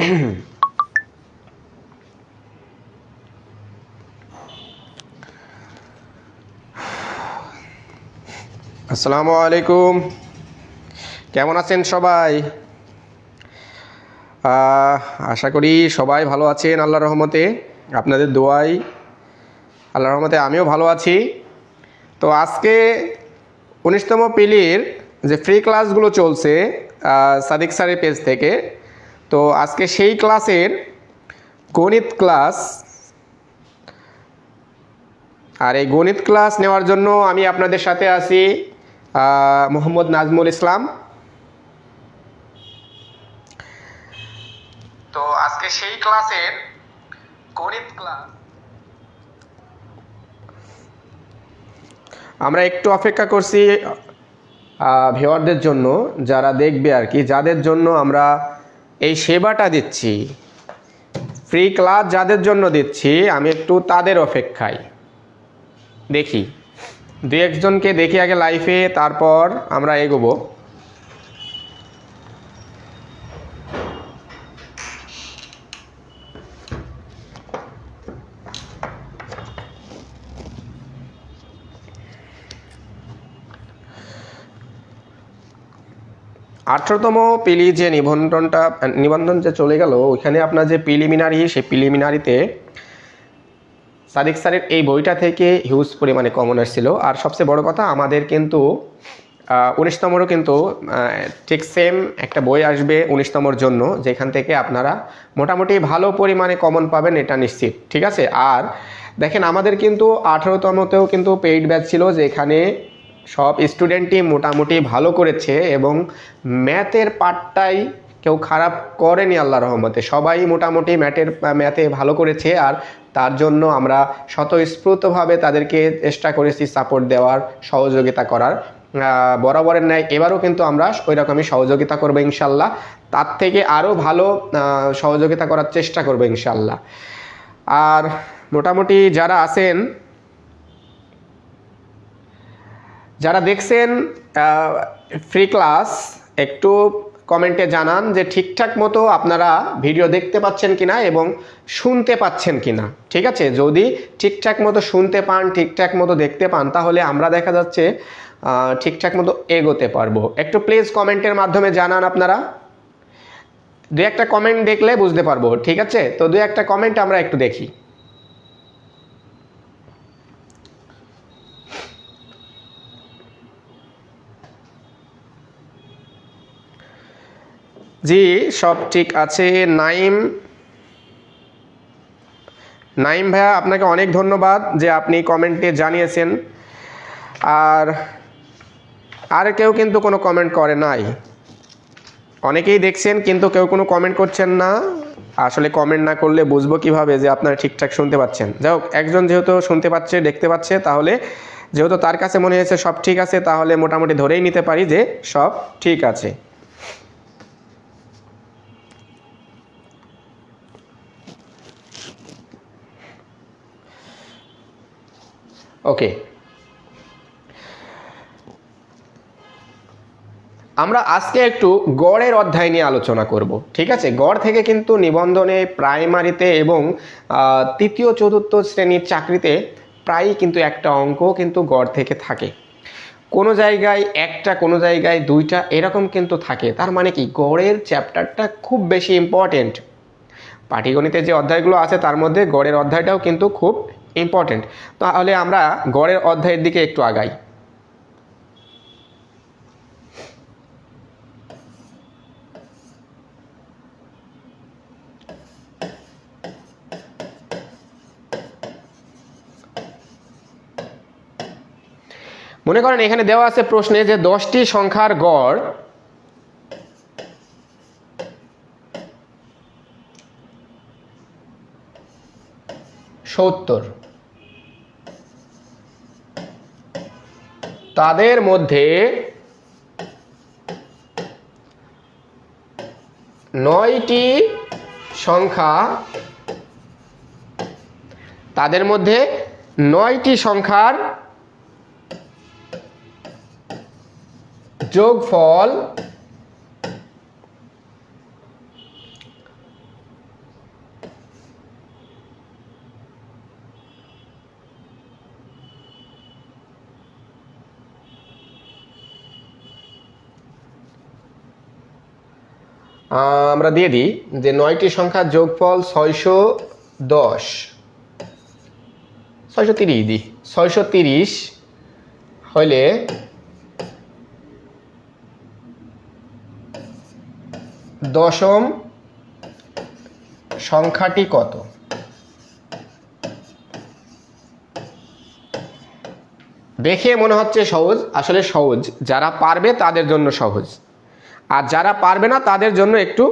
আসসালামু আলাইকুম, কেমন আছেন সবাই? আশা করি সবাই ভালো আছেন আল্লাহর রহমতে, আপনাদের দোয়ায় আল্লাহর রহমতে আমিও ভালো আছি। তো আজকে 19তম পিলির যে ফ্রি ক্লাসগুলো চলছে সাদিক স্যারের পেজ থেকে, তো আজকে সেই ক্লাসের গণিত ক্লাস। আর এই গণিত ক্লাস নেওয়ার জন্য আমি আপনাদের সাথে আছি মোহাম্মদ নাজমুল ইসলাম। তো আজকে সেই ক্লাসের গণিত ক্লাস আমরা একটু অপেক্ষা করছি ভিউয়ারদের জন্য, যারা দেখবে আর কি, যাদের জন্য আমরা এই সেবাটা দিচ্ছি, ফ্রি ক্লাস যাদের জন্য দিচ্ছি, আমি একটু তাদের অপেক্ষায় দেখি, দু একজনকে দেখি আগে লাইভে, তারপর আমরা এগোবো। আঠারোতম পিলি যে নিবন্ধন যে চলে গেল, ওইখানে আপনার যে প্রিলিমিনারি, সেই প্রিলিমিনারিতে সাদিক স্যারের এই বইটা থেকে হিউজ পরিমাণে কমন আসছিল। আর সবচেয়ে বড় কথা, আমাদের কিন্তু 19তমরও কিন্তু ঠিক সেম একটা বই আসবে 19তমর জন্য, যেখান থেকে আপনারা মোটামুটি ভালো পরিমাণে কমন পাবেন, এটা নিশ্চিত। ঠিক আছে। আর দেখেন, আমাদের কিন্তু 18তমতেও কিন্তু পেইড ব্যাচ ছিল, যেখানে সব স্টুডেন্টই মোটামুটি ভালো করেছে এবং ম্যাথের পার্টটাই কেউ খারাপ করেনি আল্লাহর রহমতে, সবাই মোটামুটি ম্যাথে ভালো করেছে। আর তার জন্য আমরা স্বতঃস্ফূর্তভাবে তাদেরকে চেষ্টা করেছি সাপোর্ট দেওয়ার, সহযোগিতা করার। বরাবরের ন্যায় এবারও কিন্তু আমরা ওই রকমই সহযোগিতা করবো ইনশাল্লাহ, তার থেকে আরও ভালো সহযোগিতা করার চেষ্টা করবো ইনশাল্লাহ। আর মোটামুটি যারা আছেন, যারা দেখছেন ফ্রি ক্লাস, একটু কমেন্টে জানান যে ঠিকঠাক মতো আপনারা ভিডিও দেখতে পাচ্ছেন কিনা এবং শুনতে পাচ্ছেন কিনা। ঠিক আছে, যদি ঠিকঠাক মতো শুনতে পান, ঠিকঠাক মতো দেখতে পান, তাহলে আমরা দেখা যাচ্ছে ঠিকঠাক মতো এগোতে পারবো। একটু প্লিজ কমেন্টের মাধ্যমে জানান আপনারা, দু একটা কমেন্ট দেখলে বুঝতে পারবো। ঠিক আছে, তো দু একটা কমেন্ট আমরা একটু দেখি। জি, সব ঠিক আছে। নাইম ভাইয়া, আপনাকে অনেক ধন্যবাদ যে আপনি কমেন্টে জানিয়েছেন। আর কেউ কিন্তু কোনো কমেন্ট করে নাই, অনেকেই দেখছেন কিন্তু কেউ কোনো কমেন্ট করছেন না। আসলে কমেন্ট না করলে বুঝবো কিভাবে যে আপনারা ঠিকঠাক শুনতে পাচ্ছেন। যাই হোক, একজন যেহেতু শুনতে পাচ্ছে, দেখতে পাচ্ছে, তাহলে যেহেতু তার কাছে মনে হয়েছে সব ঠিক আছে, তাহলে মোটামুটি ধরেই নিতে পারি যে সব ঠিক আছে। ওকে, আমরা আজকে একটু গড়ের অধ্যায় নিয়ে আলোচনা করব। ঠিক আছে, গড় থেকে কিন্তু নিবন্ধনে, প্রাইমারিতে এবং তৃতীয় চতুর্থ শ্রেণীর চাকরিতে প্রায়ই কিন্তু একটা অঙ্ক কিন্তু গড় থেকে থাকে। কোনো জায়গায় একটা, কোনো জায়গায় দুইটা, এরকম কিন্তু থাকে। তার মানে কি, গড়ের চ্যাপ্টারটা খুব বেশি ইম্পর্টেন্ট। পাটিগণিতের যে অধ্যায়গুলো আছে তার মধ্যে গড়ের অধ্যায়টাও কিন্তু খুব ইম্পর্টেন্ট। তাহলে আমরা গড়ের অধ্যায়ের দিকে একটু আগাই। মনে করেন এখানে দেওয়া আছে প্রশ্নে যে 10টি সংখ্যার গড় 70, তাদের মধ্যে 9টি সংখ্যা, তাদের মধ্যে 9টি সংখ্যার যোগফল আমরা দিয়ে দিই যে 9টি সংখ্যার যোগফল 610, 630 দিই, 630 হলে দশম সংখ্যাটি কত? দেখে মনে হচ্ছে সহজ, আসলে সহজ যারা পারবে তাদের জন্য সহজ, আর যারা পারবে না তাদের জন্য একটু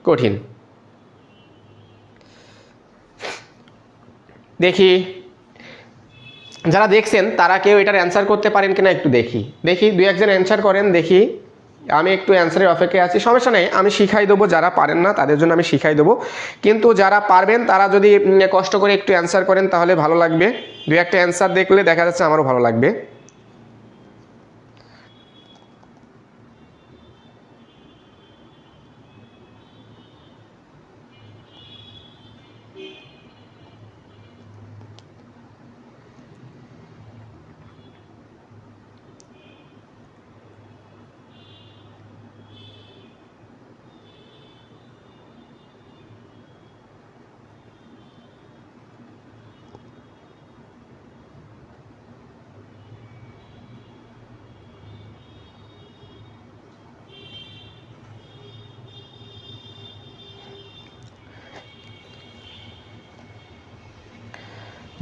কঠিন। দেখি যারা দেখছেন তারা কেউ এটার অ্যান্সার করতে পারেন কিনা একটু দেখি, দুই একজন অ্যান্সার করেন দেখি। আমি একটু অ্যান্সারের অপেক্ষায় আছি, সমস্যা নেই, আমি শিখাই দেবো, যারা পারেন না তাদের জন্য আমি শিখাই দেবো, কিন্তু যারা পারবেন তারা যদি কষ্ট করে একটু অ্যান্সার করেন তাহলে ভালো লাগবে। দুই একটা অ্যান্সার দেখলে দেখা যাচ্ছে আমারও ভালো লাগবে।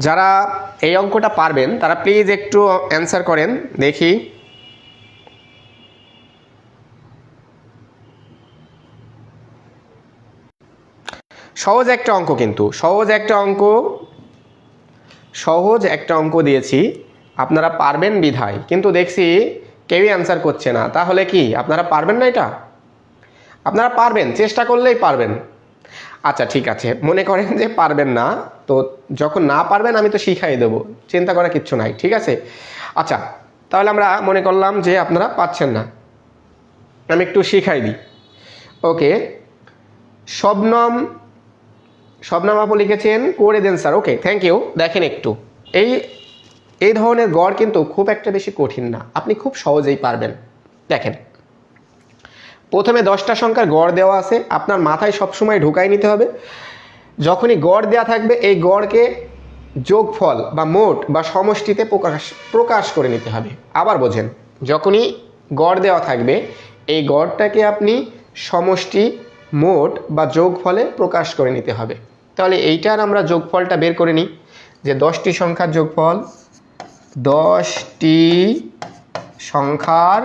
যারা এই অঙ্কটা পারবেন তারা প্লিজ একটু অ্যান্সার করেন দেখি। সহজ একটা অঙ্ক, কিন্তু সহজ একটা অঙ্ক দিয়েছি, আপনারা পারবেন বিধায়, কিন্তু দেখছি কেউই অ্যান্সার করছে না। তাহলে কি আপনারা পারবেন না? এটা আপনারা পারবেন, চেষ্টা করলেই পারবেন। আচ্ছা ঠিক আছে, মনে করেন যে পারবেন না, তো যখন না পারবেন আমি তো শিখাই দেবো, চিন্তা করার কিচ্ছু নাই, ঠিক আছে? আচ্ছা তাহলে আমরা মনে করলাম যে আপনারা পাচ্ছেন না, আমি একটু শিখাই দিই। ওকে, শবনম আপু লিখেছেন করে দেন স্যার, ওকে থ্যাংক ইউ। দেখেন একটু এই ধরনের গড় কিন্তু খুব একটা বেশি কঠিন না, আপনি খুব সহজেই পারবেন। দেখেন প্রথমে 10টা সংখ্যার গড় দেওয়া আছে, আপনার মাথায় সবসময় ঢুকাই নিতে হবে। যখনই গড় দেওয়া থাকবে এই গড়কে যোগফল বা মোট বা সমষ্টিতে প্রকাশ করে নিতে হবে। আবার বোঝেন, যখনই গড় দেওয়া থাকবে এই গড়টাকে আপনি সমষ্টি, মোট বা যোগফলে প্রকাশ করে নিতে হবে। তাহলে এইটার আমরা যোগফলটা বের করে নিই, যে 10টি সংখ্যার যোগফল, 10টি সংখ্যার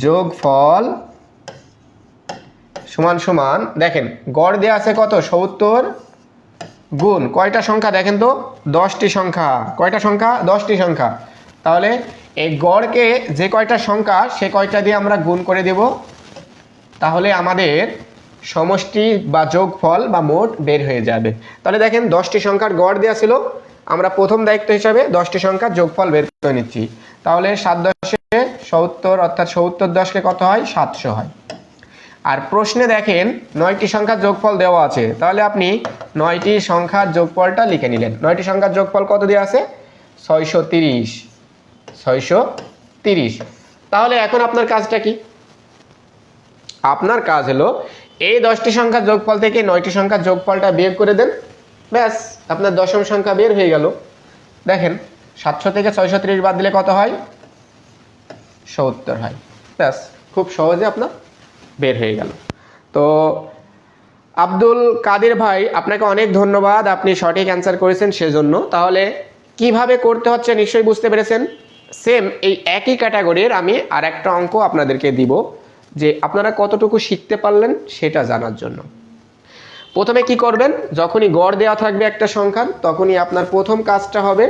যোগফল সমান সমান, দেখেন গড় দেওয়া আছে কত, 70 গুণ কয়টা সংখ্যা দেখেন তো, 10টি সংখ্যা। কয়টা সংখ্যা? 10টি সংখ্যা। তাহলে এই গড়কে যে কয়টা সংখ্যা সে কয়টা দিয়ে আমরা গুণ করে দেব, তাহলে আমাদের সমষ্টি বা যোগফল বা মোট বের হয়ে যাবে। তাহলে দেখেন 10টি সংখ্যার গড় দেওয়া ছিল, আমরা প্রথম দায়িত্ব হিসাবে 10টি সংখ্যার যোগফল বের করে নিচ্ছি। তাহলে 7 10 70, অর্থাৎ 70 10কে কত হয়, 700 হয়। আর প্রশ্নে দেখেন 9টি সংখ্যার যোগফল দেওয়া আছে, তাহলে আপনি 9টি সংখ্যার যোগফলটা লিখে নিলেন। 9টি সংখ্যার যোগফল কত দেওয়া আছে, 630। তাহলে এখন আপনার কাজটা কি? আপনার কাজ হলো এই 10টি সংখ্যার যোগফল থেকে 9টি সংখ্যার যোগফলটা বের করে দেন, ব্যাস আপনার দশম সংখ্যা বের হয়ে গেল। দেখেন 700 থেকে 630 বাদ দিলে কত হয়, 70 হয়। ব্যাস খুব সহজে আপনার বের হয়ে গেল। তো আব্দুল কাদের ভাই, আপনাকে অনেক ধন্যবাদ, আপনি সঠিক অ্যান্সার করেছেন সেজন্য। তাহলে কিভাবে করতে হচ্ছে নিশ্চয়ই বুঝতে পেরেছেন। সেম এই একই ক্যাটাগরির আমি আর একটা অঙ্ক আপনাদেরকে দিব, যে আপনারা কতটুকু শিখতে পারলেন সেটা জানার জন্য। প্রথমে কি করবেন, যখনই গড় দেওয়া থাকবে একটা সংখ্যার, তখনই আপনার প্রথম কাজটা হবে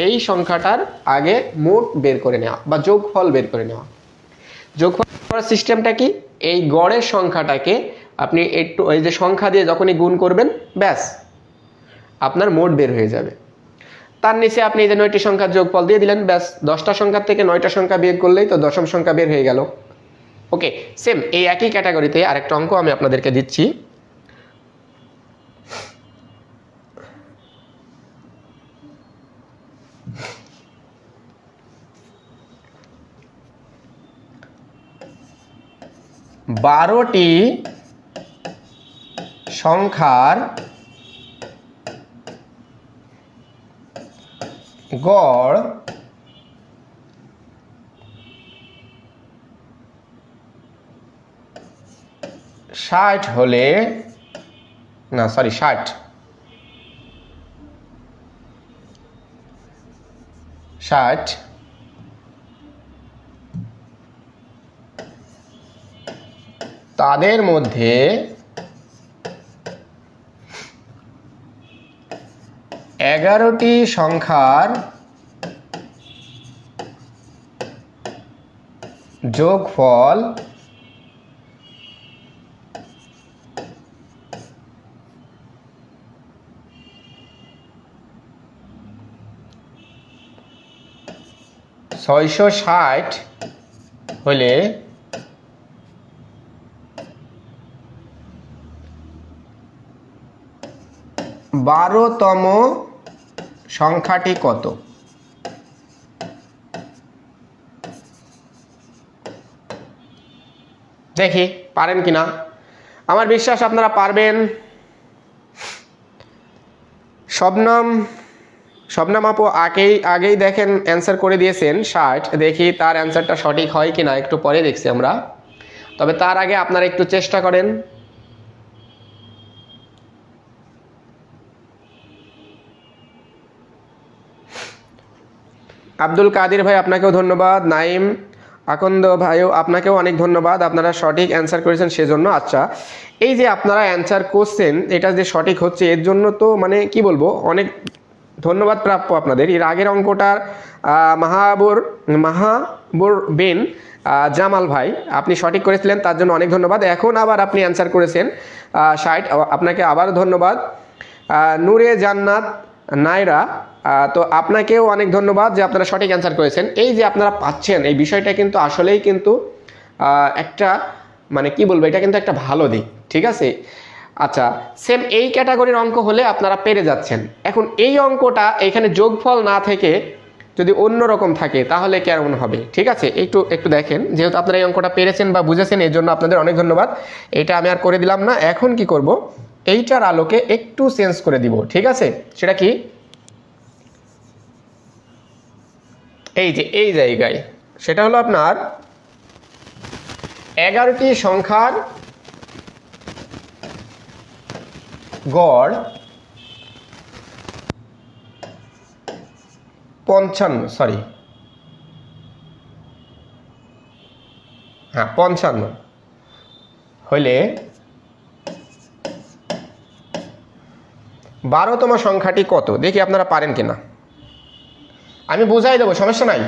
এই সংখ্যাটার আগে মোট বের করে নেওয়া বা যোগফল বের করে নেওয়া। যোগফল করার সিস্টেমটা কি, এই গড়ের সংখ্যাটাকে আপনি একটু ওই যে সংখ্যা দিয়ে যখনই গুণ করবেন, ব্যাস আপনার মোট বের হয়ে যাবে। তার নিচে আপনি এই যে 9টি সংখ্যার যোগফল দিয়ে দিলেন, ব্যাস 10টা সংখ্যার থেকে 9টা সংখ্যা বের করলেই তো দশম সংখ্যা বের হয়ে গেল। ওকে, সেম এই একই ক্যাটাগরিতে আরেকটা অঙ্ক আমি আপনাদেরকে দিচ্ছি। 12টি সংখ্যার গড় 60 হলে, না সরি 60 তাদের মধ্যে 11টি সংখ্যার যোগফল 660 হলে 12তম সংখ্যাটি কত? দেখি পারেন কিনা। আমার বিশ্বাস আপনারা পারবেন। শবনম আপু আগেই দেখেন অ্যান্সার করে দিয়েছেন 60। দেখি তার অ্যান্সারটা সঠিক হয় কিনা, একটু পরে দেখছি আমরা। তবে তার আগে আপনারা একটু চেষ্টা করেন। আব্দুল কাদির ভাই আপনাকেও ধন্যবাদ। নাইম আকন্দ ভাইও আপনাকেও অনেক ধন্যবাদ, আপনারা সঠিক অ্যান্সার করেছেন সেজন্য। আচ্ছা, এই যে আপনারা অ্যান্সার করছেন এটা যে সঠিক হচ্ছে এর জন্য তো মানে কি বলবো, অনেক ধন্যবাদ প্রাপ্য আপনাদের। এর আগের অঙ্কটার মাহাবুর বিন জামাল ভাই আপনি সঠিক করেছিলেন, তার জন্য অনেক ধন্যবাদ। এখন আবার আপনি অ্যান্সার করেছেন 60, আপনাকে আবার ধন্যবাদ। নূরে জান্নাত নাইরা, তো আপনাকেও অনেক ধন্যবাদ যে আপনারা সঠিক অ্যান্সার করেছেন। এই যে আপনারা পাচ্ছেন এই বিষয়টা কিন্তু আসলেই কিন্তু একটা মানে কি বলবো, এটা কিন্তু একটা ভালো দিক, ঠিক আছে। আচ্ছা, সেম এই ক্যাটাগরির অঙ্ক হলে আপনারা পেরে যাচ্ছেন। এখন এই অঙ্কটা এখানে যোগফল না থেকে যদি অন্য রকম থাকে তাহলে কেমন হবে, ঠিক আছে। একটু দেখেন, যেহেতু আপনারা এই অঙ্কটা পেরেছেন বা বুঝেছেন এর জন্য আপনাদের অনেক ধন্যবাদ। এটা আমি আর করে দিলাম না। এখন কি করব, এইটার আলোকে একটু চেঞ্জ করে দিব, ঠিক আছে। সেটা কি, এই যে এই জায়গায় সেটা হলো আপনার 11টি সংখ্যার গড় 55 হলে 12তম সংখ্যাটি কত? দেখি আপনারা পারেন কিনা। আমি বুঝাই দেবো, সমস্যা নাই,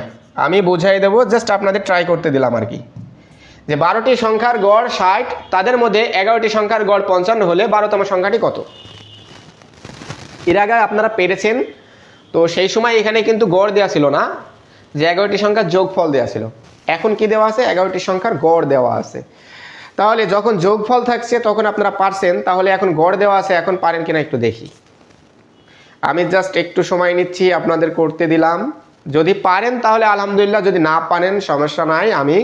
আমি বুঝাই দেবো, জাস্ট আপনাদের ট্রাই করতে দিলাম আর কি। যে 12টি সংখ্যার গড় 60, তাদের মধ্যে 11টি সংখ্যার গড় 55 হলে 12তম সংখ্যাটি কত? এর আগে আপনারা পেরেছেন, তো সেই সময় এখানে কিন্তু গড় দেওয়া ছিল না, যে 11টি সংখ্যার যোগফল দেওয়া ছিল। এখন কি দেওয়া আছে, 11টি সংখ্যার গড় দেওয়া আছে। তাহলে যখন যোগফল থাকছে তখন আপনারা পারছেন, তাহলে এখন গড় দেওয়া আছে, এখন পারেন কিনা একটু দেখি। আমি জাস্ট একটু সময় নিচ্ছি, আপনাদের করতে দিলাম। যদি পারেন তাহলে আলহামদুলিল্লাহ, যদি না পারেন সমস্যা নাই, আমি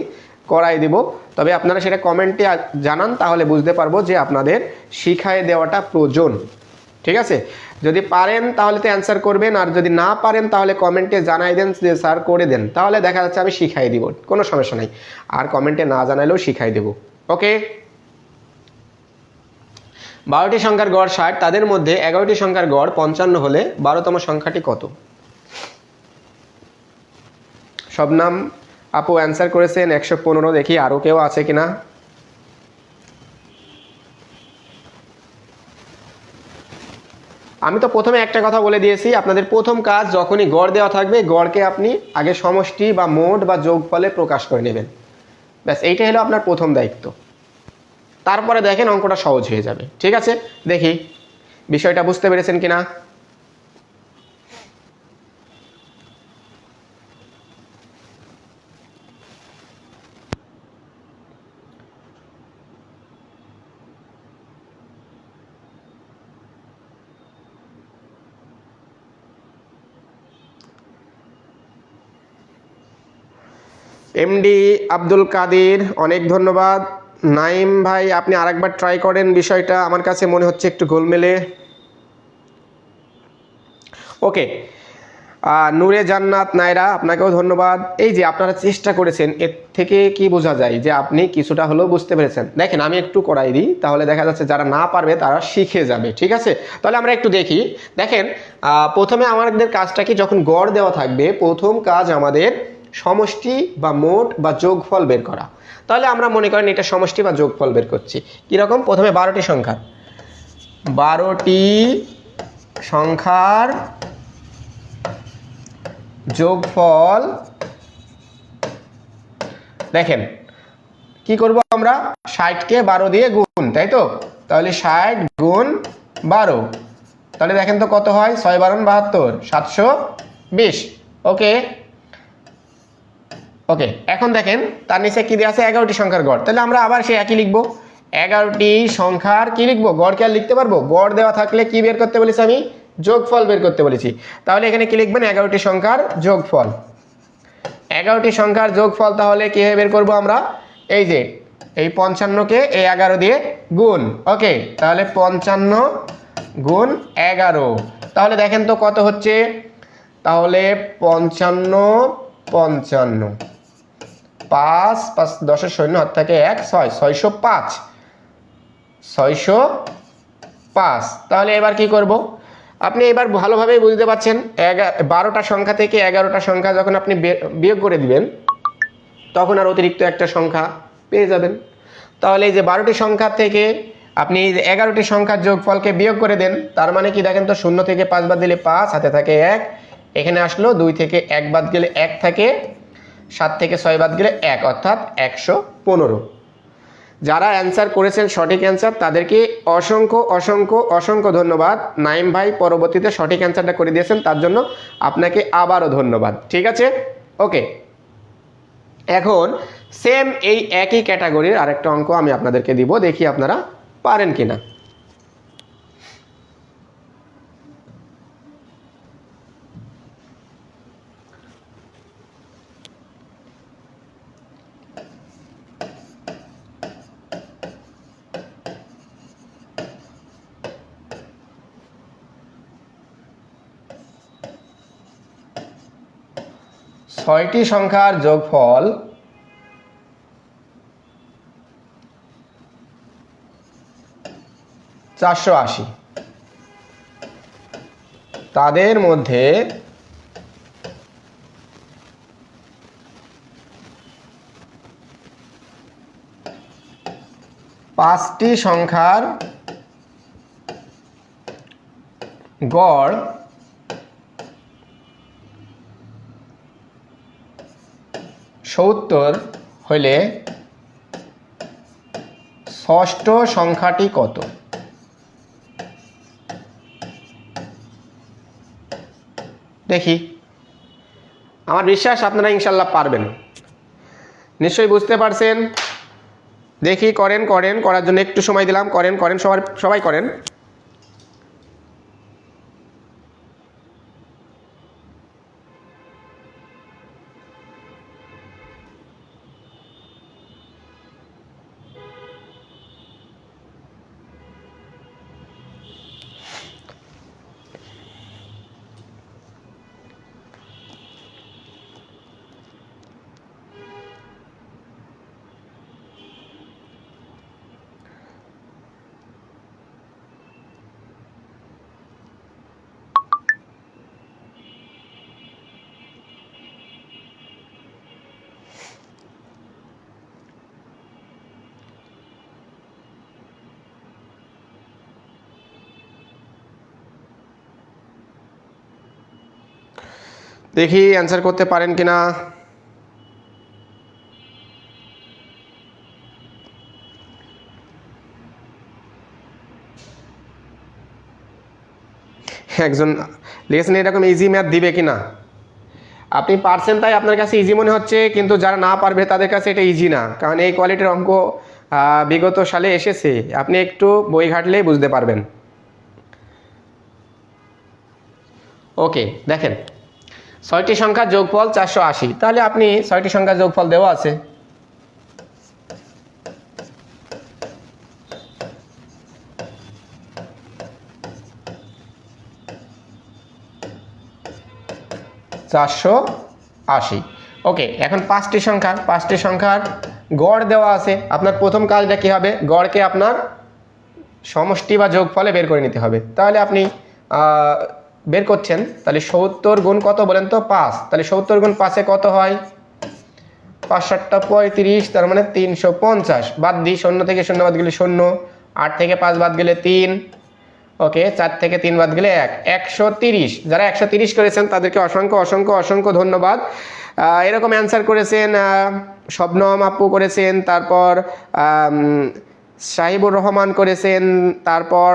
করাই দিব। তবে আপনারা সেটা কমেন্টে জানান, তাহলে বুঝতে পারবো যে আপনাদের শিখায় দেওয়াটা প্রয়োজন, ঠিক আছে। যদি পারেন তাহলে তো অ্যান্সার করবেন, আর যদি না পারেন তাহলে কমেন্টে জানাই দেন যে স্যার করে দেন, তাহলে দেখা যাচ্ছে আমি শিখাই দিব, কোনো সমস্যা নাই। আর কমেন্টে না জানাইলেও শিখাই দেব, ওকে। 12টি সংখ্যার গড় 60, তাদের মধ্যে 11টি সংখ্যার গড় 55 হলে 12তম সংখ্যাটি কত? শবনম আপু অ্যান্সার করেছেন 115। দেখি আরও কেউ আছে কিনা। আমি তো প্রথমে একটা কথা বলে দিয়েছি, আপনাদের প্রথম কাজ যখনই গড় দেওয়া থাকবে, গড়কে আপনি আগে সমষ্টি বা মোট বা যোগফলে প্রকাশ করে নেবেন, ব্যাস এইটাই হলো আপনার প্রথম দায়িত্ব। তারপরে দেখেন অঙ্কটা সহজ হয়ে যাবে, ঠিক আছে। দেখি বিষয়টা বুঝতে পেরেছেন কিনা। এমডি আব্দুল কাদির অনেক ধন্যবাদ। নাইম ভাই আপনি আরেকবার ট্রাই করেন, বিষয়টা আমার কাছে মনে হচ্ছে একটু গোলমেলে। ওকে, নূরে জান্নাত নায়রা আপনাকেও ধন্যবাদ। এই যে আপনারা চেষ্টা করেছেন, এর থেকে কি বোঝা যায় যে আপনি কিছুটা হলেও বুঝতে পেরেছেন। দেখেন আমি একটু করাই দিই, তাহলে দেখা যাচ্ছে যারা না পারবে তারা শিখে যাবে। ঠিক আছে, তাহলে আমরা একটু দেখি। দেখেন প্রথমে আমাদের কাজটা কি, যখন গড় দেওয়া থাকবে প্রথম কাজ আমাদের সমষ্টি বা মোট বা যোগফল বের করা। তাহলে আমরা মনে করেন এটা সমষ্টি বা যোগফল বের করছি। কীরকম, প্রথমে 12টি সংখ্যার যোগফল। দেখেন কি করব আমরা, 60কে 12 দিয়ে গুণ, তাই তো? তাহলে 60 গুণ 12, তাহলে দেখেন তো কত হয়, 6 12 72, 720। ওকে ওকে, এখন দেখেন তার নিচে কি দেওয়া আছে, 11টি সংখ্যার গড়। তাহলে আমরা আবার সেই একই লিখবো, 11টি সংখ্যার কি লিখবো, গড় কি আর লিখতে পারবো? গড় দেওয়া থাকলে কি বের করতে বলেছি আমি, যোগফল বের করতে বলেছি। তাহলে এখানে কি লিখবেন, 11টি সংখ্যার যোগফল। 11টি সংখ্যার যোগফল তাহলে কিভাবে বের করব আমরা, এই যে এই 55কে এই 11 দিয়ে গুণ। ওকে, তাহলে 55 গুণ 11, তাহলে দেখেন তো কত হচ্ছে, তাহলে 55 55, 5 5 10 শূন্য, হাত থাকে 1, 6 605, 605। তাহলে এবার কি করব, আপনি এবার ভালোভাবেই বুঝতে পারছেন, 12টা সংখ্যা থেকে 11টা সংখ্যা যখন আপনি বিয়োগ করে দিবেন, তখন আর অতিরিক্ত একটা সংখ্যা পেয়ে যাবেন। তাহলে এই যে 12টি সংখ্যা থেকে আপনি 11টি সংখ্যার যোগফলকে বিয়োগ করে দেন, তার মানে কি দেখেন তো, 0 থেকে 5 বাদ দিলে 5, হাতে থাকে 1, এখানে আসলো 2 থেকে 1 বাদ গেলে 1 থাকে, 7 থেকে 6 বাদ গেলে 1, অর্থাৎ 115। যারা অ্যান্সার করেছেন সঠিক অ্যান্সার, তাদেরকে অসংখ্য অসংখ্য অসংখ্য ধন্যবাদ। নাইম ভাই পরবর্তীতে সঠিক অ্যান্সারটা করে দিয়েছেন, তার জন্য আপনাকে আবারও ধন্যবাদ। ঠিক আছে, ওকে। এখন সেম এই একই ক্যাটাগরির আরেকটা অঙ্ক আমি আপনাদেরকে দিব, দেখি আপনারা পারেন কিনা। ছয়টি সংখ্যার যোগফল 480, তাদের মধ্যে পাঁচটি সংখ্যার গড় 70 হলে ষষ্ঠ সংখ্যাটি কত? দেখি, আমার বিশ্বাস আপনারা ইনশাল্লাহ পারবেন, নিশ্চয়ই বুঝতে পারছেন। দেখি করেন, করার জন্য একটু সময় দিলাম, করেন সবাই করেন। দেখি অ্যান্সার করতে পারেন কিনা। একজন লিখেছেন এরকম ইজি ম্যাথ দিবে কিনা। আপনি পারছেন তাই আপনার কাছে ইজি মনে হচ্ছে, কিন্তু যারা না পারবে তাদের কাছে এটা ইজি না, কারণ এই কোয়ালিটির অঙ্ক বিগত সালে এসেছে, আপনি একটু বই ঘাটলেই বুঝতে পারবেন। ওকে, দেখেন 6টি সংখ্যার যোগফল 480, তাহলে আপনি 6টি সংখ্যার যোগফল দেওয়া আছে, 480। ওকে, এখন পাঁচটি সংখ্যার গড় দেওয়া আছে। আপনার প্রথম কাজটা কি হবে, গড়কে আপনার সমষ্টি বা যোগফলে বের করে নিতে হবে। তাহলে আপনি বের করছেন, তাহলে 70 গুণ কত বলেন তো 5, তাহলে 70 গুণ 5-এ কত হয়, 5 7 35, তার মানে 350। বাদ দিই, 0 থেকে 0 বাদ গেলে 0, 8 থেকে 5 বাদ গেলে 3, ওকে 4 থেকে 3 বাদ গেলে 1, 130। যারা 130 করেছেন তাদেরকে অসংখ্য অসংখ্য অসংখ্য ধন্যবাদ। এরকম অ্যান্সার করেছেন শবনম আপু করেছেন, তারপর সাহিবুর রহমান করেছেন, তারপর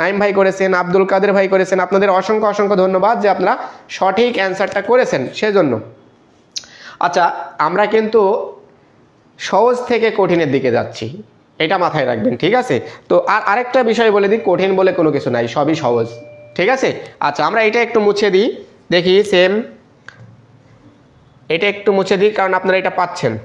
নাইম ভাই করেছেন, আব্দুল কাদের ভাই করেছেন। আপনাদের অসংখ্য অসংখ্য ধন্যবাদ যে আপনারা সঠিক অ্যান্সারটা করেছেন সেজন্য। আচ্ছা, আমরা কিন্তু সহজ থেকে কঠিনের দিকে যাচ্ছি, এটা মাথায় রাখবেন, ঠিক আছে? তো আরেকটা বিষয় বলে দিই, কঠিন বলে কোনো কিছু নাই, সবই সহজ, ঠিক আছে? আচ্ছা, আমরা এটা একটু মুছে দিই, দেখি সেম, এটা একটু মুছে দিই কারণ আপনারা এটা পাচ্ছেন।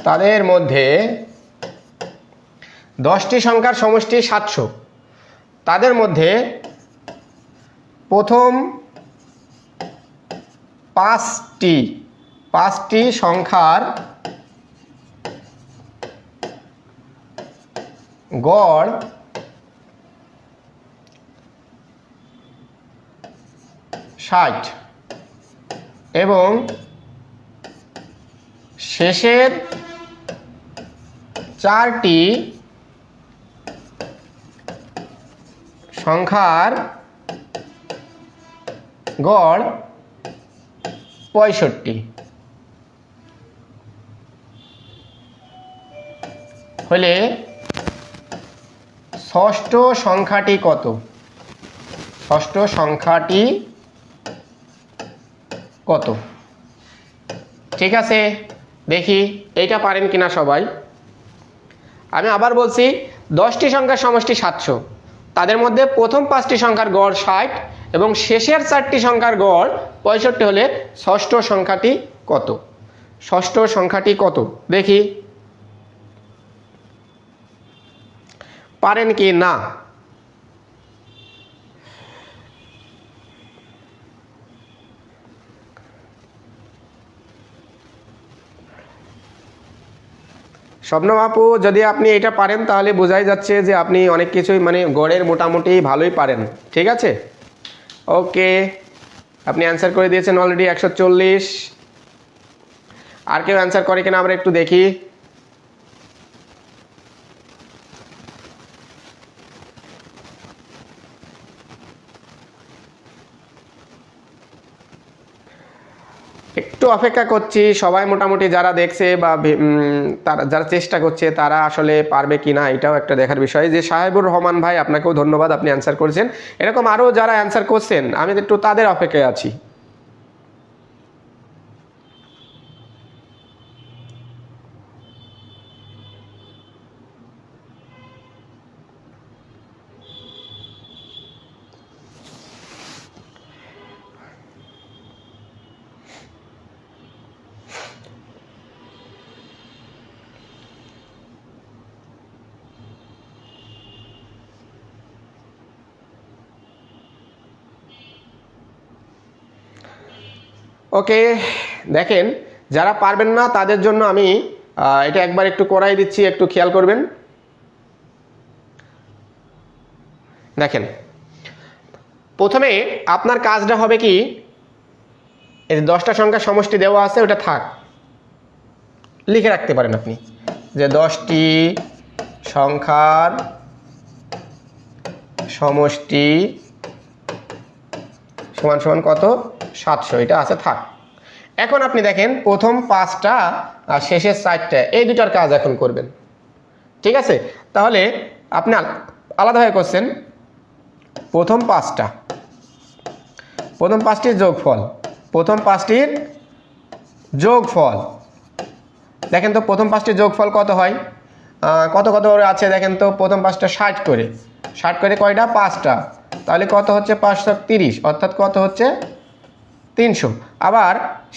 তাদের মধ্যে 10টি সংখ্যার সমষ্টি 700। তাদের মধ্যে প্রথম পাঁচটি সংখ্যার গড় 60 এবং শেষের 4টি সংখ্যার গড় 65 হলে ষষ্ঠ সংখ্যাটি কত? ষষ্ঠ সংখ্যাটি কত? ঠিক আছে, দেখি এইটা পারেন কিনা সবাই। আমি আবার বলছি, 10টি সংখ্যার সমষ্টি 700, তাদের মধ্যে প্রথম 5টি সংখ্যার গড় 60 এবং শেষের 4টি সংখ্যার গড় 65 হলে ষষ্ঠ সংখ্যাটি কত? ষষ্ঠ সংখ্যাটি কত দেখি, পারেন কি না? স্বপ্নম আপু, যদি আপনি এটা পারেন তাহলে বোঝাই যাচ্ছে যে আপনি অনেক কিছুই মানে গড়ের মোটামুটি ভালোই পারেন, ঠিক আছে? ওকে, আপনি অ্যান্সার করে দিয়েছেন অলরেডি 140। আর কেউ অ্যান্সার করে কিনা আমরা একটু দেখি। একটু অপেক্ষা করছি, সবাই মোটামুটি যারা দেখছে বা তারা যারা চেষ্টা করছে তারা আসলে পারবে কি না এটাও একটা দেখার বিষয়। যে সাহেবুর রহমান ভাই, আপনাকেও ধন্যবাদ, আপনি অ্যান্সার করেছেন। এরকম আরও যারা অ্যান্সার করছেন আমি একটু তাদের অপেক্ষায় আছি। ওকে, দেখেন যারা পারবেন না তাদের জন্য আমি এটা একবার একটু করাই দিচ্ছি, একটু খেয়াল করবেন। দেখেন, প্রথমে আপনার কাজটা হবে কি, এই 10টা সংখ্যার সমষ্টি দেওয়া আছে ওটা থাক, লিখে রাখতে পারেন আপনি যে 10টি সংখ্যার সমষ্টি সমান সমান কত, 700, এটা আছে থাক। এখন আপনি দেখেন প্রথম 5টা আর শেষের 4টা, এই দুটার কাজ এখন করবেন। ঠিক আছে, তাহলে আপনি আলাদাভাবে করছেন প্রথম পাঁচটির যোগফল, দেখেন তো প্রথম পাঁচটির যোগফল কত হয়, কত করে আছে দেখেন তো। প্রথম পাঁচটা 60 করে কয়টা, 5টা, তাহলে কত হচ্ছে 530, অর্থাৎ কত হচ্ছে 300। আবার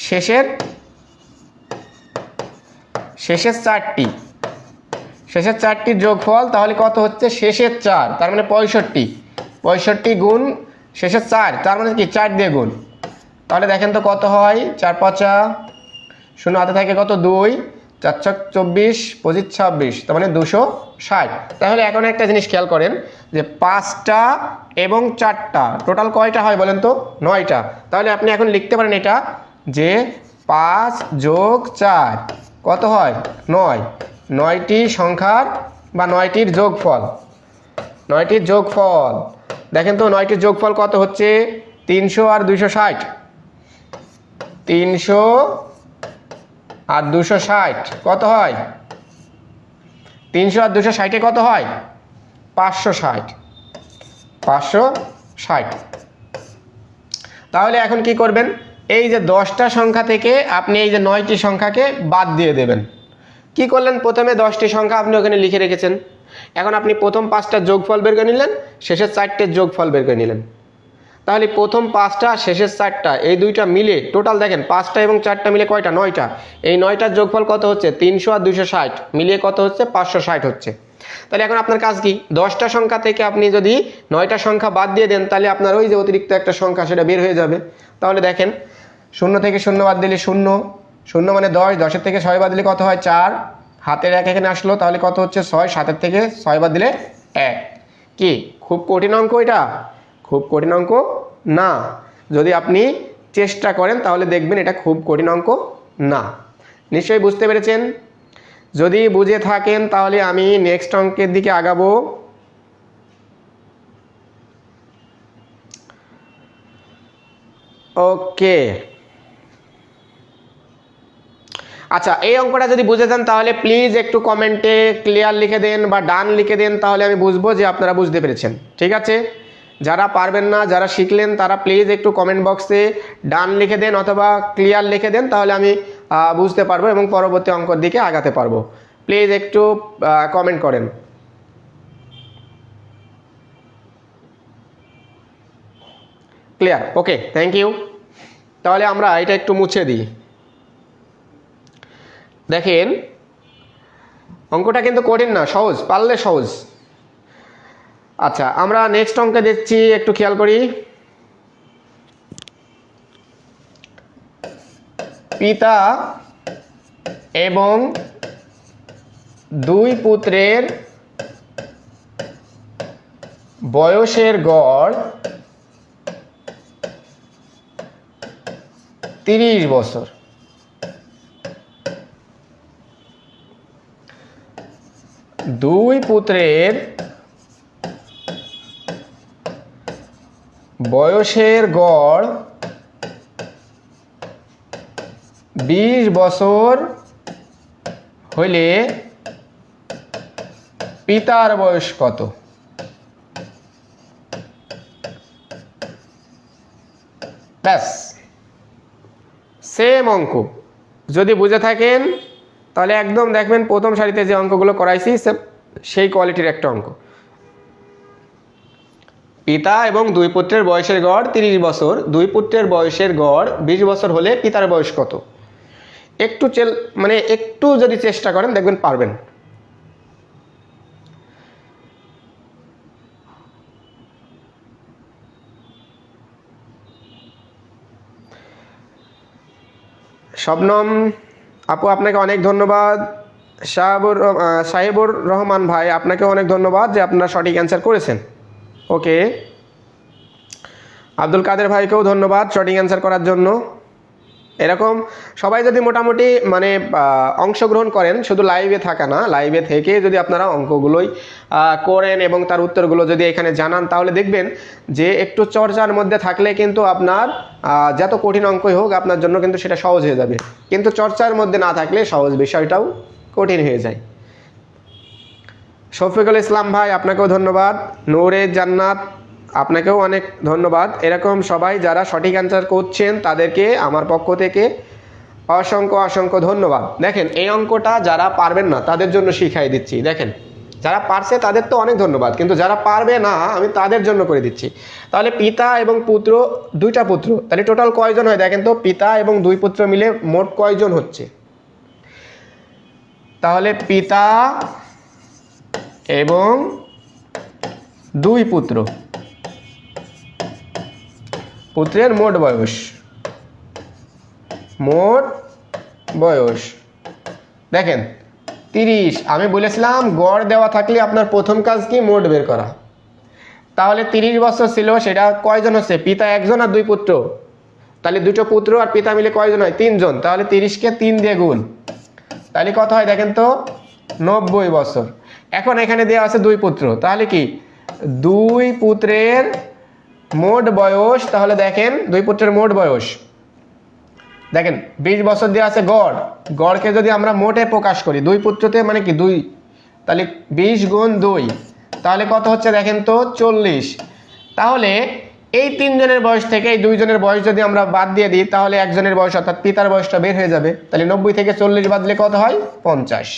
শেষের চারটির যোগফল তাহলে কত হচ্ছে, শেষের 4, তার মানে 65 গুণ শেষের 4, তার মানে কি 4 দিয়ে গুণ। তাহলে দেখেন তো কত হয়, 4 5 0 হাতে থাকে কত 2, 4 4 24, 25 26, তার মানে 260। তাহলে এখন একটা জিনিস খেয়াল করেন যে 5টা এবং 4টা টোটাল কয়টা হয় বলেন তো, 9টা। তাহলে আপনি এখন লিখতে পারেন এটা যে 5 যোগ 4 কত হয়, 9, 9টি সংখ্যার বা 9টির যোগফল। দেখেন তো 9টির যোগফল কত হচ্ছে, 300 আর 260, 300 আর 260 কত হয়, 300 আর 260 কত হয়, 560। তাহলে এখন কি করবেন, এই যে 10টা সংখ্যা থেকে আপনি এই যে 9টি সংখ্যাকে বাদ দিয়ে দেবেন। কি করলেন, প্রথমে 10টি সংখ্যা আপনি ওখানে লিখে রেখেছেন, এখন আপনি প্রথম 5টার যোগফল বের করে নিলেন, শেষের 4টের যোগফল বের করে নিলেন। তাহলে প্রথম 5টা শেষের 4টা এই দুইটা মিলে টোটাল দেখেন 5টা এবং 4টা মিলে কয়টা, 9টা। এই 9টার যোগফল কত হচ্ছে, 300 আর 260 মিলিয়ে কত হচ্ছে, 560 হচ্ছে। তাহলে এখন আপনার কাজ কি, 10টা সংখ্যা থেকে আপনি যদি 9টা সংখ্যা বাদ দিয়ে দেন, তাহলে আপনার ওই যে অতিরিক্ত একটা সংখ্যা সেটা বের হয়ে যাবে। তাহলে দেখেন 0 থেকে 0 বাদ দিলে 0, 0 মানে 10, 10-এর থেকে 6 বাদ দিলে কত হয় 4, হাতের 1 এখানে আসলো, তাহলে কত হচ্ছে 6, 7-এর থেকে 6 বাদ দিলে 1। কি খুব কঠিন অঙ্ক এটা? খুব কঠিন অঙ্ক না, যদি আপনি চেষ্টা করেন তাহলে দেখবেন এটা খুব কঠিন অঙ্ক না। নিশ্চয়ই বুঝতে পেরেছেন? যদি বুঝে থাকেন তাহলে আমি নেক্সট অঙ্কের দিকে আগাবো। ওকে, আচ্ছা, এই অঙ্কটা যদি বুঝে যান তাহলে প্লিজ একটু কমেন্টে ক্লিয়ার লিখে দেন বা ডান লিখে দেন, তাহলে আমি বুঝবো যে আপনারা বুঝতে পেরেছেন। ঠিক আছে, যারা পারবেন না, যারা শিখলেন, তারা প্লিজ একটু কমেন্ট বক্সে ডান লিখে দেন অথবা ক্লিয়ার লিখে দেন, তাহলে আমি বুঝতে পারবো এবং পরবর্তী অঙ্কের দিকে আগাতে পারবো। প্লিজ একটু কমেন্ট করেন। ক্লিয়ার? Okay, thank you. তাহলে আমরা এটা একটু মুছে দিই। দেখেন অঙ্কটা কিন্তু কঠিন না, সহজ, পারলে সহজ। আচ্ছা, আমরা নেক্সট অঙ্কে দেখছি, একটু খেয়াল করি। পিতা এবং 2 পুত্রের বয়সের গড় 30 বছর। দুই পুত্রের বয়সের গড় 20 বছর হইলে পিতার বয়স কত? ব্যাস, সেম অঙ্ক। যদি বুঝে থাকেন তাহলে একদম দেখবেন প্রথম সারিতে যে অঙ্কগুলো করাইছি সেই কোয়ালিটির একটা অঙ্ক। পিতা এবং 2 পুত্রের বয়সের গড় 30 বছর, 2 পুত্রের বয়সের গড় 20 বছর হলে পিতার বয়স কত? একটু যদি চেষ্টা করেন দেখবেন পারবেন। শবনম আপু, আপনাকে অনেক ধন্যবাদ। সাহেবুর রহমান ভাই, আপনাকে অনেক ধন্যবাদ যে আপনারা সঠিক অ্যান্সার করেছেন। ওকে, আব্দুল কাদের ভাইকেও ধন্যবাদ সঠিক অ্যান্সার করার জন্য। এরকম সবাই যদি মোটামুটি অংশগ্রহণ করেন, শুধু লাইভে থাকা না, লাইভে থেকে যদি আপনারা অঙ্কগুলোই করেন এবং তার উত্তরগুলো যদি এখানে জানান, তাহলে দেখবেন যে একটু চর্চার মধ্যে থাকলে কিন্তু আপনার যত কঠিন অঙ্কই হোক আপনার জন্য কিন্তু সেটা সহজ হয়ে যাবে। কিন্তু চর্চার মধ্যে না থাকলে সহজ বিষয়টাও কঠিন হয়ে যায়। শফিকুল ইসলাম ভাই, আপনাকেও ধন্যবাদ। নূরে জান্নাত, আপনাকেও অনেক ধন্যবাদ। এরকম সবাই যারা সঠিক অ্যান্সার করছেন তাদেরকে আমার পক্ষ থেকে অসংখ্য অসংখ্য ধন্যবাদ। দেখেন, এই অঙ্কটা যারা পারবেন না তাদের জন্য শিখাই দিচ্ছি। দেখেন, যারা পারছে তাদের তো অনেক ধন্যবাদ, কিন্তু যারা পারবে না আমি তাদের জন্য করে দিচ্ছি। তাহলে পিতা এবং পুত্র, দুইটা পুত্র, তাহলে টোটাল কয়জন হয় দেখেন তো? পিতা এবং দুই পুত্র মিলে মোট কয়জন হচ্ছে? তাহলে পিতা এবং দুই পুত্র, পুত্রের মোট বয়স, দেখেন 30। আমি বলেছিলাম গড় দেওয়া থাকলে আপনার প্রথম কাজ কি? মোট বের করা। তাহলে 30 বছর ছিল, সেটা কয়জন হচ্ছে? পিতা একজন আর দুই পুত্র, তাহলে দুটো পুত্র আর পিতা মিলে কয়জন হয়? 3 জন। তাহলে 30কে 3 দিয়ে গুণ, তাহলে কত হয় দেখেন তো? 90 বছর। এখন এখানে দেওয়া আছে দুই পুত্র, তাহলে কি দুই পুত্রের মোট বয়স, তাহলে দেখেন দুই পুত্রের মোট বয়স দেখেন 20 বছর দেওয়া আছে। গড়কে যদি আমরা মোটে প্রকাশ করি, দুই পুত্রতে মানে কি 2, তাহলে 20 গুণ 2, তাহলে কত হচ্ছে দেখেন তো? 40। তাহলে এই 3 জনের বয়স থেকে এই 2 জনের বয়স যদি আমরা বাদ দিয়ে দিই, তাহলে একজনের বয়স অর্থাৎ পিতার বয়সটা বের হয়ে যাবে। তাহলে 90 থেকে 40 বাদ দিলে কত হয়? 50।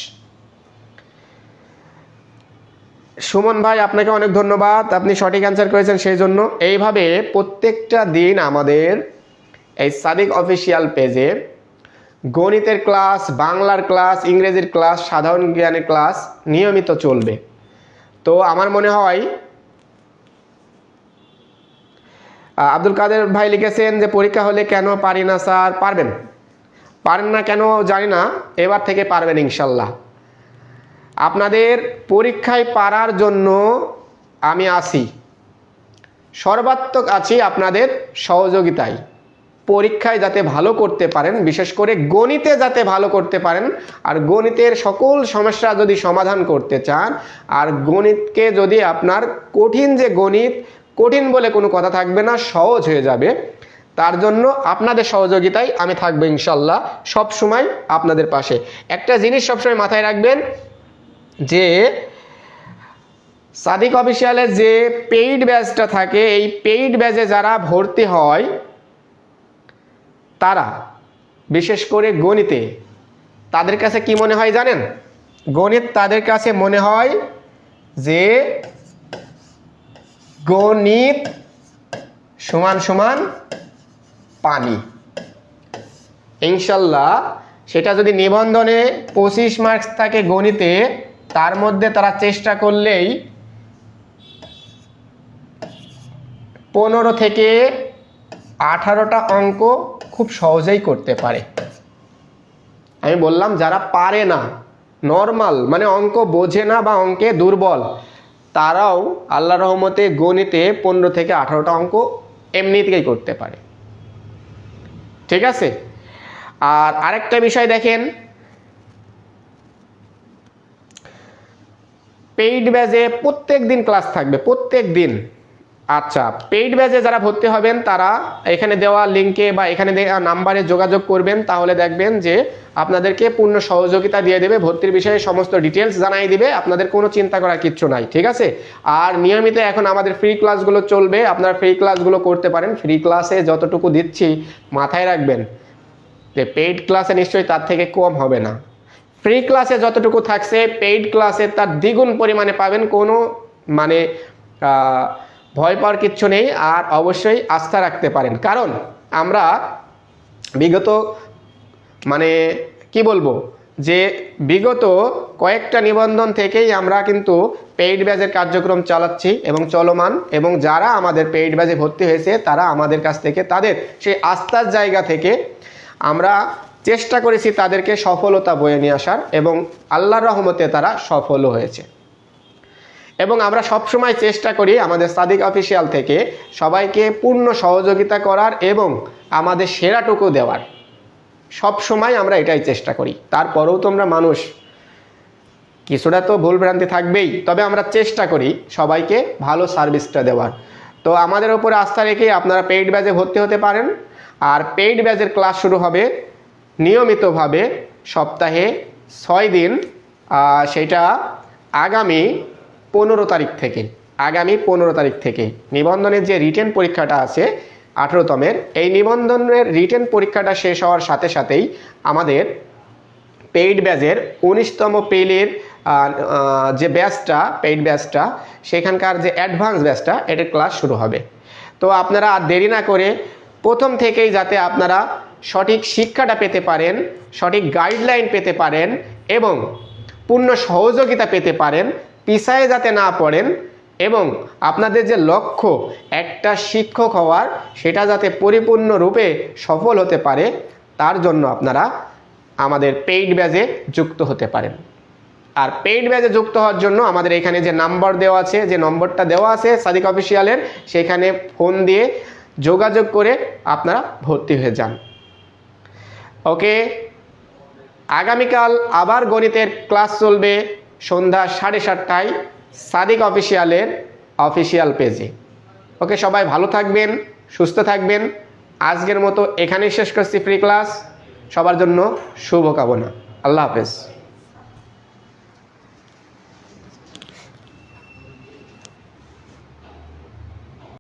সুমন ভাই, আপনাকে অনেক ধন্যবাদ, আপনি সঠিক অ্যান্সার করেছেন সেই জন্য। এইভাবে প্রত্যেকটা দিন আমাদের এই সাদিক অফিসিয়াল পেজে গণিতের ক্লাস, বাংলার ক্লাস, ইংরেজির ক্লাস, সাধারণ জ্ঞানের ক্লাস নিয়মিত চলবে। তো আমার মনে হয় আব্দুল কাদের ভাই লিখেছেন যে পরীক্ষা হলে কেন পারি না স্যার? পারেন না কেন জানি না, এবার থেকে পারবেন ইনশাল্লাহ। আপনাদের পরীক্ষায় পারার জন্য আমি আছি, সর্বাত্মক আছি আপনাদের সহযোগিতায়। পরীক্ষায় যাতে ভালো করতে পারেন, বিশেষ করে গণিতে যাতে ভালো করতে পারেন, আর গণিতের সকল সমস্যা যদি সমাধান করতে চান, আর গণিতকে যদি আপনার কঠিন, যে গণিত কঠিন বলে কোনো কথা থাকবে না, সহজ হয়ে যাবে, তার জন্য আপনাদের সহযোগিতায় আমি থাকবো ইনশাল্লাহ, সব সময় আপনাদের পাশে। একটা জিনিস সবসময় মাথায় রাখবেন যে সাদিক অফিসিয়ালের যে পেইড ব্যাচটা থাকে, এই পেইড ব্যাচে যারা ভর্তি হয় তারা বিশেষ করে গণিতে, তাদের কাছে কি মনে হয় জানেন? গণিত তাদের কাছে মনে হয় যে গণিত সমান সমান পানি। ইনশাল্লাহ সেটা যদি নিবন্ধনে 25 মার্কস থাকে গণিতে, তার মধ্যে তারা চেষ্টা করলেই 15 থেকে 18টা অঙ্ক খুব সহজেই করতে পারে। আমি বললাম যারা পারে না, নর্মাল মানে অঙ্ক বোঝে না বা অঙ্কে দুর্বল, তারাও আল্লাহর রহমতে গণিতে 15 থেকে 18টা অঙ্ক এমনিতেই করতে পারে। ঠিক আছে? আর আরেকটা বিষয় দেখেন, পেইড ব্যাচে প্রত্যেক দিন ক্লাস থাকবে, প্রত্যেক দিন। আচ্ছা, পেইড ব্যাচে যারা ভর্তি হবেন তারা এখানে দেওয়া লিঙ্কে বা এখানে দেওয়া নাম্বারে যোগাযোগ করবেন, তাহলে দেখবেন যে আপনাদেরকে পূর্ণ সহযোগিতা দিয়ে দেবে, ভর্তির বিষয়ে সমস্ত ডিটেলস জানাই দিবে, আপনাদের কোনো চিন্তা করার কিচ্ছু নাই। ঠিক আছে? আর নিয়মিত এখন আমাদের ফ্রি ক্লাসগুলো চলবে, আপনারা ফ্রি ক্লাসগুলো করতে পারেন। ফ্রি ক্লাসে যতটুকু দিচ্ছি মাথায় রাখবেন যে পেইড ক্লাসে নিশ্চয়ই তার থেকে কম হবে না। ফ্রি ক্লাসে যতটুকু থাকছে পেইড ক্লাসে তার দ্বিগুণ পরিমাণে পাবেন, কোনো মানে ভয় পাওয়ার কিচ্ছু নেই। আর অবশ্যই আস্থা রাখতে পারেন, কারণ আমরা বিগত মানে কি বলবো যে বিগত কয়েকটা নিবন্ধন থেকেই আমরা কিন্তু পেইড ব্যাচের কার্যক্রম চালাচ্ছি এবং চলমান, এবং যারা আমাদের পেইড ব্যাচে ভর্তি হয়েছে তারা আমাদের কাছ থেকে তাদের সেই আস্থার জায়গা থেকে আমরা চেষ্টা করেছি তাদেরকে সফলতা বয়ে নিয়ে আসার, এবং আল্লাহর রহমতে তারা সফলও হয়েছে। এবং আমরা সবসময় চেষ্টা করি আমাদের সাদিক অফিসিয়াল থেকে সবাইকে পূর্ণ সহযোগিতা করার এবং আমাদের সেরাটুকু দেওয়ার। সব সময় আমরা এটাই চেষ্টা করি। তারপরেও তোমরা মানুষ, কিছুটা তো ভুলভ্রান্তি থাকবেই, তবে আমরা চেষ্টা করি সবাইকে ভালো সার্ভিসটা দেওয়ার। তো আমাদের উপরে আস্থা রেখে আপনারা পেইড ব্যাচে ভর্তি হতে পারেন। আর পেইড ব্যাচের ক্লাস শুরু হবে নিয়মিতভাবে সপ্তাহে 6 দিন, সেটা আগামী 15 তারিখ থেকে নিবন্ধনের যে রিটেন পরীক্ষাটা আছে 18তমের, এই নিবন্ধনের রিটেন পরীক্ষাটা শেষ হওয়ার সাথে সাথেই আমাদের পেইড ব্যাচের 19তম পেইলের যে পেইড ব্যাচটা সেখানকার যে অ্যাডভান্স ব্যাচটা এটার ক্লাস শুরু হবে। তো আপনারা আর দেরি না করে প্রথম থেকেই যাতে আপনারা সঠিক শিক্ষাটা পেতে পারেন, সঠিক গাইডলাইন পেতে পারেন এবং পূর্ণ সহযোগিতা পেতে পারেন, পিছায়ে যাতে না পড়েন এবং আপনাদের যে লক্ষ্য একটা শিক্ষক হওয়ার সেটা যাতে পরিপূর্ণরূপে সফল হতে পারে, তার জন্য আপনারা আমাদের পেইড ব্যাচে যুক্ত হতে পারেন। আর পেইড ব্যাচে যুক্ত হওয়ার জন্য আমাদের এখানে যে নাম্বার দেওয়া আছে, যে নম্বরটা দেওয়া আছে সাদিক অফিসিয়ালের, সেখানে ফোন দিয়ে যোগাযোগ করে আপনারা ভর্তি হয়ে যান। ওকে, আগামীকাল আবার গণিতের ক্লাস চলবে সন্ধ্যা 7:30টায় সাদিক অফিসিয়ালের অফিসিয়াল পেজে। ওকে, সবাই ভালো থাকবেন, সুস্থ থাকবেন। আজকের মতো এখানেই শেষ করছি ফ্রি ক্লাস। সবার জন্য শুভকামনা। আল্লাহ হাফেজ।